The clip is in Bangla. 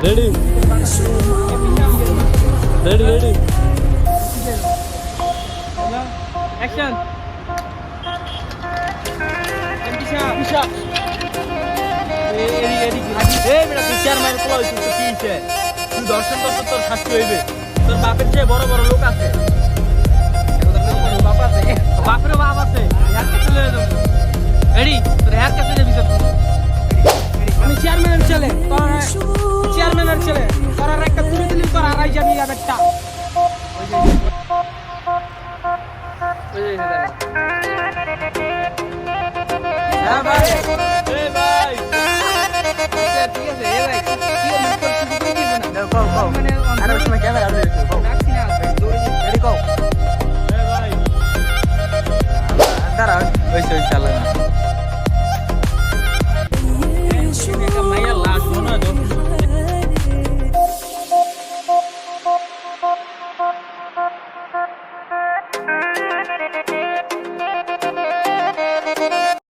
রেডি রেডি রেডি অ্যাকশন পিছা বেটা তুই চেয়ারম্যান পোলা হইছিস তো কি হইছে তুই দর্শন করতে তোর শাস্তি হইবে তোর বাপের চেয়ে বড় বড় লোক আছে বাপ আছে বাপেরও বাপ আছে হেয়ার কাছে লয়ে যাবো রেডি তোর হেয়ার কাছে যাবি আমি চেয়ারম্যানের ছেলে তোর চেয়ারম্যানের ছেলে তোর আর একটা তুলে দিলি তোর হারাই যাবি ব্যাপারটা হ্যাঁ ভাই এই ভাই ঠিক আছে এই ভাই কি না কও কও আরে ওই সময় ক্যামেরা ধরে রাখো কও রাখছি না রেডি কও এই ভাই দাঁড়াও ওই চালা